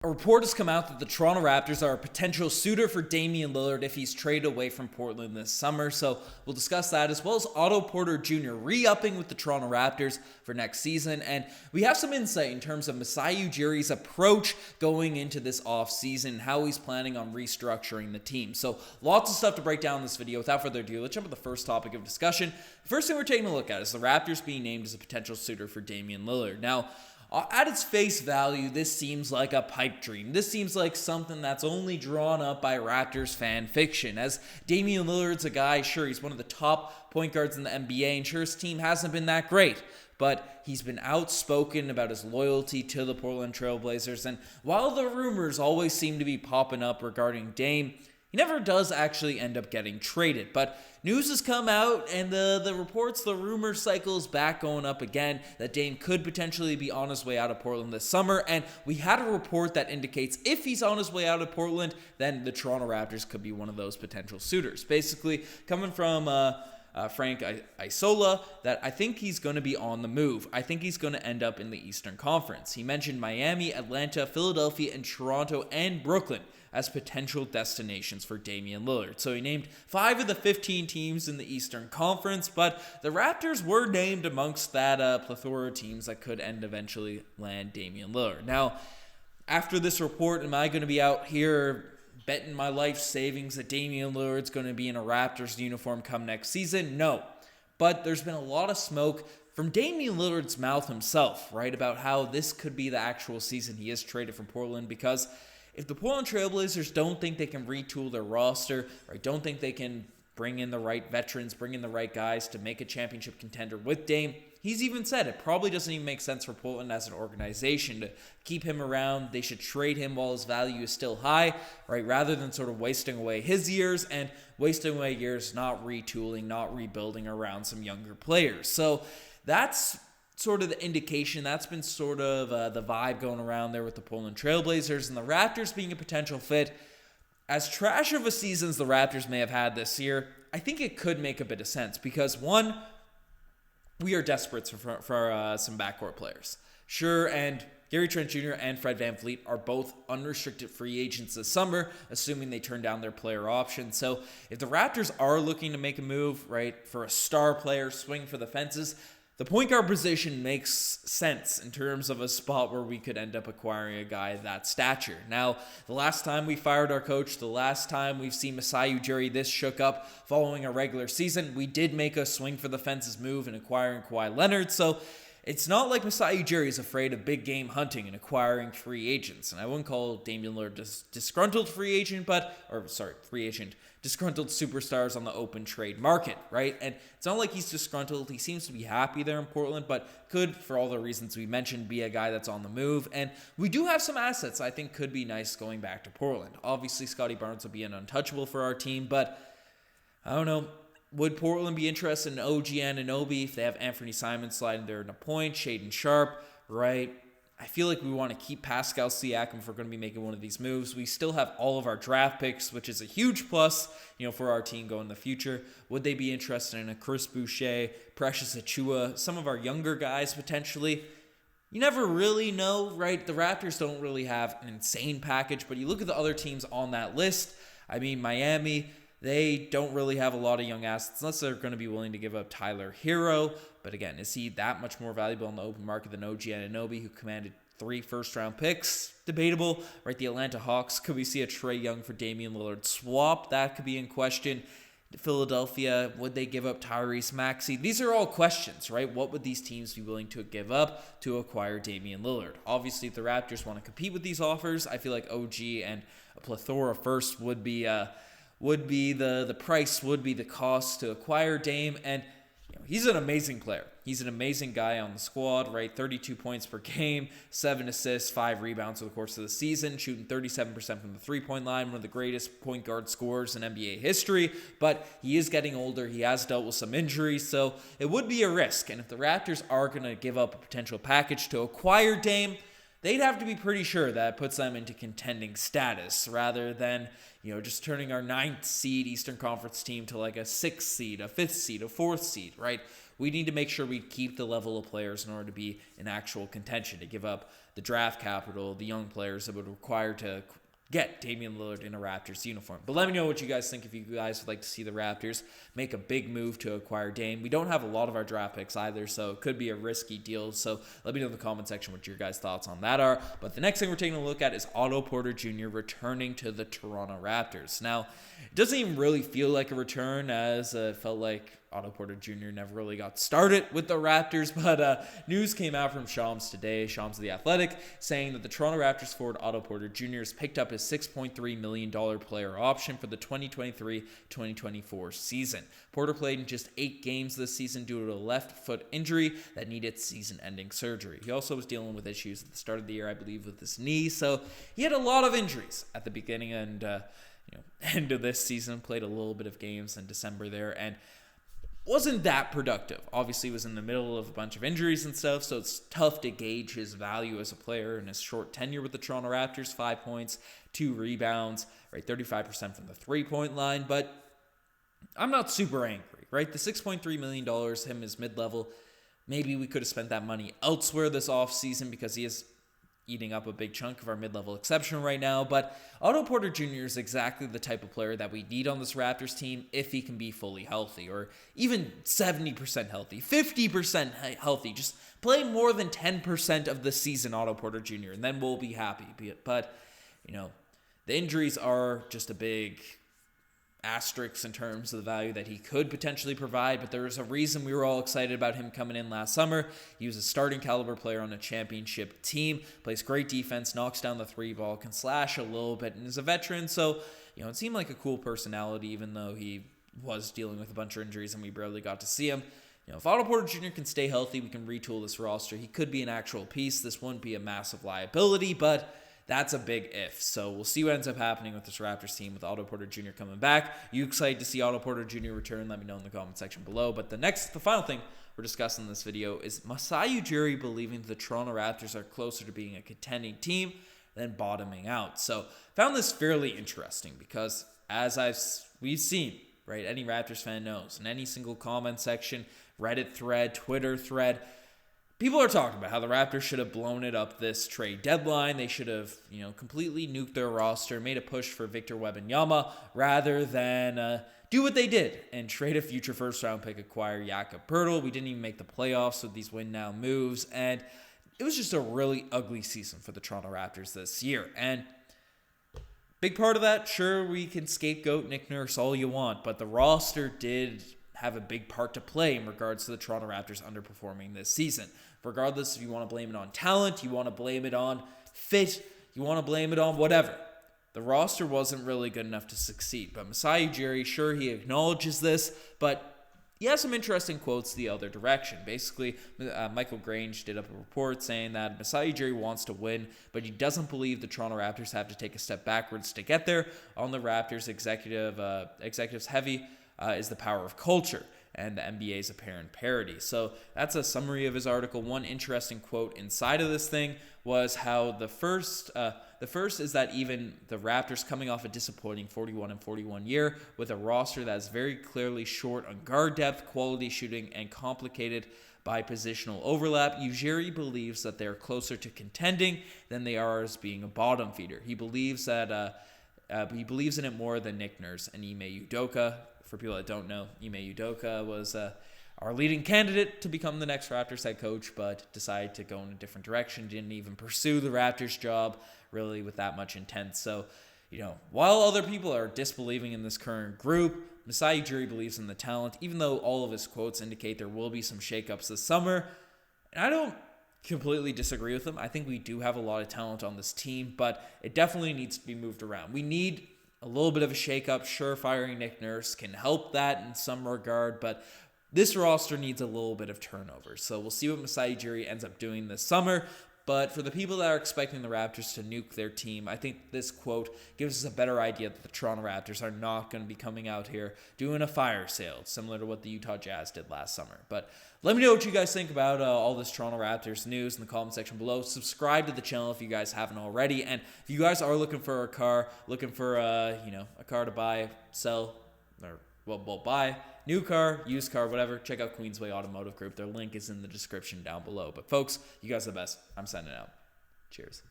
A report has come out that the Toronto Raptors are a potential suitor for Damian Lillard if he's traded away from Portland this summer. So we'll discuss that, as well as Otto Porter Jr. re-upping with the Toronto Raptors for next season. And we have some insight in terms of Masai Ujiri's approach going into this offseason and how he's planning on restructuring the team. So lots of stuff to break down in this video. Without further ado, let's jump to the first topic of discussion. The first thing we're taking a look at is the Raptors being named as a potential suitor for Damian Lillard. Now, at its face value, this seems like a pipe dream. This seems like something that's only drawn up by Raptors fan fiction. As Damian Lillard's a guy, sure, he's one of the top point guards in the NBA, and sure, his team hasn't been that great. But he's been outspoken about his loyalty to the Portland Trail Blazers. And while the rumors always seem to be popping up regarding Dame, he never does actually end up getting traded. But news has come out, and the reports, the rumor cycle is back going up again, that Dame could potentially be on his way out of Portland this summer. And we had a report that indicates if he's on his way out of Portland, then the Toronto Raptors could be one of those potential suitors. Basically, coming from Frank Isola, that I think he's going to be on the move. I think he's going to end up in the Eastern Conference. He mentioned Miami, Atlanta, Philadelphia, and Toronto, and Brooklyn as potential destinations for Damian Lillard. So he named 5 of the 15 teams in the Eastern Conference, but the Raptors were named amongst that plethora of teams that could eventually land Damian Lillard. Now, after this report, am I going to be out here betting my life savings that Damian Lillard's going to be in a Raptors uniform come next season? No. But there's been a lot of smoke from Damian Lillard's mouth himself, right, about how this could be the actual season he is traded from Portland, because if the Portland Trail Blazers don't think they can retool their roster, or don't think they can bring in the right veterans, bring in the right guys to make a championship contender with Dame, he's even said it probably doesn't even make sense for Portland as an organization to keep him around. They should trade him while his value is still high, right, rather than sort of wasting away his years and wasting away years not retooling, not rebuilding around some younger players. So that's sort of the indication. That's been sort of the vibe going around there with the Portland Trail Blazers, and the Raptors being a potential fit. As trash of a season as the Raptors may have had this year, I think it could make a bit of sense because, one, we are desperate for some backcourt players. Sure, and Gary Trent Jr. and Fred VanVleet are both unrestricted free agents this summer, assuming they turn down their player option. So if the Raptors are looking to make a move, right, for a star player, swing for the fences, the point guard position makes sense in terms of a spot where we could end up acquiring a guy of that stature. Now, the last time we fired our coach, the last time we've seen Masai Ujiri this shook up following a regular season, we did make a swing for the fences move in acquiring Kawhi Leonard. So it's not like Masai Ujiri is afraid of big game hunting and acquiring free agents. And I wouldn't call Damian Lillard disgruntled free agent, disgruntled superstars on the open trade market, right? And it's not like he's disgruntled. He seems to be happy there in Portland, but could, for all the reasons we mentioned, be a guy that's on the move. And we do have some assets I think could be nice going back to Portland. Obviously, Scotty Barnes will be an untouchable for our team, but I don't know. Would Portland be interested in OG Anunoby if they have Anthony Simons sliding there in a point, Shaedon Sharpe, right? I feel like we want to keep Pascal Siakam if we're going to be making one of these moves. We still have all of our draft picks, which is a huge plus, for our team going in the future. Would they be interested in a Chris Boucher, Precious Achiuwa, some of our younger guys potentially? You never really know, right? The Raptors don't really have an insane package, but you look at the other teams on that list. I mean, Miami, they don't really have a lot of young assets unless they're going to be willing to give up Tyler Hero. But again, is he that much more valuable on the open market than OG Anunoby, who commanded 3 first-round picks? Debatable, right? The Atlanta Hawks, could we see a Trae Young for Damian Lillard swap? That could be in question. Philadelphia, would they give up Tyrese Maxey? These are all questions, right? What would these teams be willing to give up to acquire Damian Lillard? Obviously, if the Raptors want to compete with these offers, I feel like OG and a plethora first would be the price, would be the cost to acquire Dame. And he's an amazing player. He's an amazing guy on the squad, right? 32 points per game, 7 assists, 5 rebounds over the course of the season, shooting 37% from the three-point line, one of the greatest point guard scorers in NBA history. But he is getting older. He has dealt with some injuries, so it would be a risk. And if the Raptors are going to give up a potential package to acquire Dame, they'd have to be pretty sure that puts them into contending status rather than, just turning our 9th seed Eastern Conference team to like a 6th seed, a 5th seed, a 4th seed, right? we need to make sure we keep the level of players in order to be in actual contention, to give up the draft capital, the young players that would require to get Damian Lillard in a Raptors uniform. But let me know what you guys think if you guys would like to see the Raptors make a big move to acquire Dame. We don't have a lot of our draft picks either, so it could be a risky deal. So let me know in the comment section what your guys' thoughts on that are. But the next thing we're taking a look at is Otto Porter Jr. returning to the Toronto Raptors. Now, it doesn't even really feel like a return, as it felt like Otto Porter Jr. never really got started with the Raptors, but news came out from Shams today, Shams of The Athletic, saying that the Toronto Raptors forward Otto Porter Jr. has picked up his $6.3 million player option for the 2023-2024 season. Porter played in just 8 games this season due to a left foot injury that needed season-ending surgery. He also was dealing with issues at the start of the year, I believe, with his knee, so he had a lot of injuries at the beginning and end of this season. Played a little bit of games in December there, and wasn't that productive. Obviously, was in the middle of a bunch of injuries and stuff, so it's tough to gauge his value as a player in his short tenure with the Toronto Raptors. 5 points, 2 rebounds, right? 35% from the three-point line, but I'm not super angry, right? The $6.3 million, him is mid-level. Maybe we could have spent that money elsewhere this offseason because he is eating up a big chunk of our mid-level exception right now, but Otto Porter Jr. is exactly the type of player that we need on this Raptors team if he can be fully healthy, or even 70% healthy, 50% healthy. Just play more than 10% of the season, Otto Porter Jr., and then we'll be happy. But, the injuries are just a big asterisk in terms of the value that he could potentially provide, but there was a reason we were all excited about him coming in last summer. He was a starting caliber player on a championship team, plays great defense, knocks down the three ball, can slash a little bit, and is a veteran, so it seemed like a cool personality, even though he was dealing with a bunch of injuries and we barely got to see him. If Otto Porter Jr. can stay healthy, we can retool this roster. He could be an actual piece. This wouldn't be a massive liability, but that's a big if. So we'll see what ends up happening with this Raptors team with Otto Porter Jr. coming back. You excited to see Otto Porter Jr. return? Let me know in the comment section below. But the final thing we're discussing in this video is Masai Ujiri believing the Toronto Raptors are closer to being a contending team than bottoming out. So found this fairly interesting because as we've seen, right, any Raptors fan knows, in any single comment section, Reddit thread, Twitter thread, people are talking about how the Raptors should have blown it up this trade deadline. They should have, completely nuked their roster, made a push for Victor Wembanyama rather than do what they did and trade a future first-round pick, acquire Jakob Poeltl. We didn't even make the playoffs with these win-now moves, and it was just a really ugly season for the Toronto Raptors this year. And big part of that, sure, we can scapegoat Nick Nurse all you want, but the roster did have a big part to play in regards to the Toronto Raptors underperforming this season. Regardless if you want to blame it on talent, you want to blame it on fit, you want to blame it on whatever. The roster wasn't really good enough to succeed. But Masai Ujiri, sure, he acknowledges this, but he has some interesting quotes the other direction. Basically, Michael Grange did up a report saying that Masai Ujiri wants to win, but he doesn't believe the Toronto Raptors have to take a step backwards to get there. On the Raptors, executives heavy is the power of culture and the NBA's apparent parity. So that's a summary of his article. One interesting quote inside of this thing was how the first is that even the Raptors, coming off a disappointing 41-41 year with a roster that is very clearly short on guard depth, quality shooting, and complicated by positional overlap, Ujiri believes that they're closer to contending than they are as being a bottom feeder. He believes that he believes in it more than Nick Nurse and Ime Udoka. For people that don't know, Ime Udoka was our leading candidate to become the next Raptors head coach, but decided to go in a different direction, didn't even pursue the Raptors job really with that much intent. So, while other people are disbelieving in this current group, Masai Ujiri believes in the talent, even though all of his quotes indicate there will be some shakeups this summer. And I don't completely disagree with him. I think we do have a lot of talent on this team, but it definitely needs to be moved around. We need a little bit of a shakeup. Sure, firing Nick Nurse can help that in some regard, but this roster needs a little bit of turnover. So we'll see what Masai Ujiri ends up doing this summer. But for the people that are expecting the Raptors to nuke their team, I think this quote gives us a better idea that the Toronto Raptors are not going to be coming out here doing a fire sale, similar to what the Utah Jazz did last summer. But let me know what you guys think about all this Toronto Raptors news in the comment section below. Subscribe to the channel if you guys haven't already. And if you guys are looking for a car, looking for a car to buy, sell, or buy new car, used car, whatever, check out Queensway Automotive Group. Their link is in the description down below. But folks, you guys are the best. I'm signing out. Cheers.